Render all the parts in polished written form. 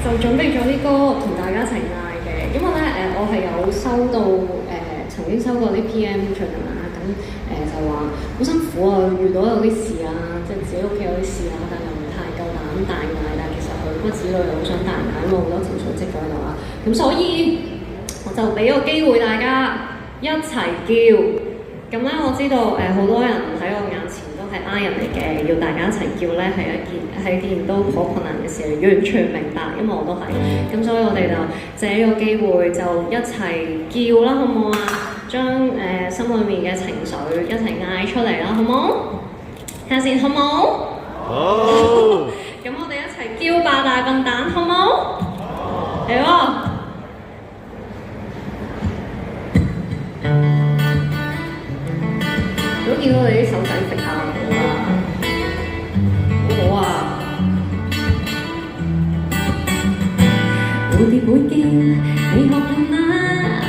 就準備咗啲歌同大家一齊嗌嘅，因為咧我係有收到曾經收過啲 PM 出嚟啦，咁就話好辛苦啊，遇到有啲事啊，即係自己屋企有啲事啊，但又唔太夠膽大嗌，但其實佢骨子裏又好想大嗌，因為好多情緒積咗喺度啦，咁所以我就俾個機會大家一齊叫。咁咧我知道好多人喺我眼前都係 I 人嚟嘅，要大家一齊叫咧係一件都好困難嘅事，完全明白，因為我都係。咁所以我哋就借呢個機會就一齊叫啦，好唔好啊？將心裏面嘅情緒一齊嗌出嚟啦，好唔好？睇下先，好唔好？好。咁我哋一齊叫8大笨蛋，好唔好？嚟喎！如果見到你啲手仔揈下好啊，好啊！蝴蝶會叫，你學到嗎？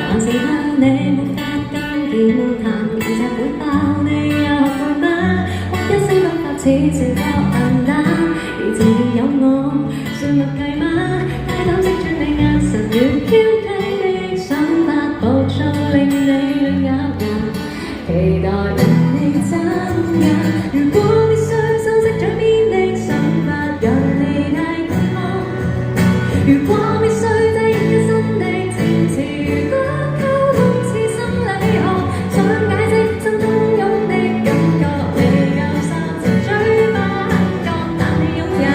還是怕你沒法跟健談，其實會爆你又學到嗎？哭一聲不發似成個笨蛋，而前面有我，算默契嗎？大膽識將你眼神如飄逸的想法捕捉，令你兩眼期待。如果必須修飾嘴邊的想法，讓你太感冒。如果必須擠一身的漸次，如果溝通似心理學，想解釋心中湧的感覺，未夠三成嘴巴肯覺，但你擁有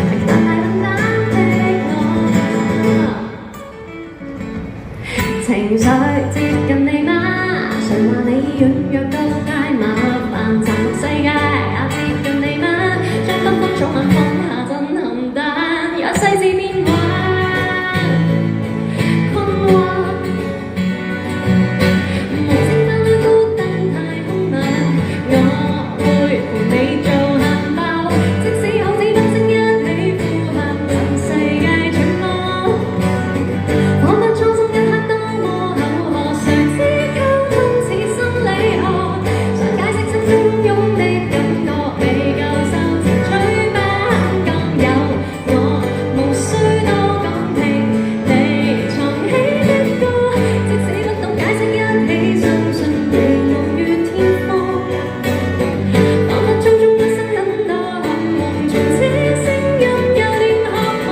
平淡大笨蛋的我，情緒接近你嗎？誰話你軟弱到街馬飯殘酷世界也接近你嗎？將燈光早晚放下震撼彈，讓世事變幻困惑，無聲翻開孤單太空漫，我會陪你做鹹爆，即使好似多聲一起呼喊，讓世界轉魔，彷彿初生一刻多麼口渴，誰知溝通似心理學，想解釋心中湧的感覺，未夠收成嘴巴肯覺，有我無需多講聽你藏起的歌，即使不懂解釋一起相信你無於天荒，彷彿匆匆一生很多渴望，從此聲音有點渴望，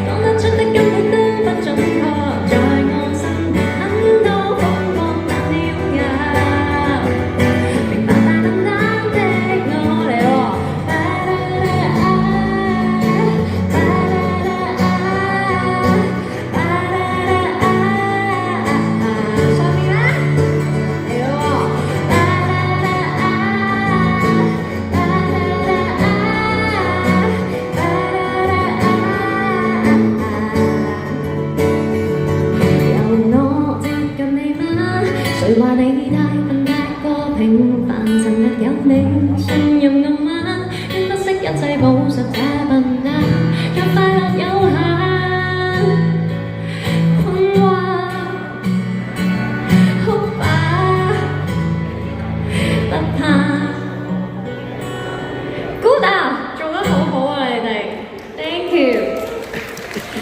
講得出的根本都不準確，在我心田很多瘋狂，但你擁有平凡大笨蛋的我嚟喎，上面啦，嚟喎，由我接近你嗎？誰話你太笨，太過平凡，尋日有你。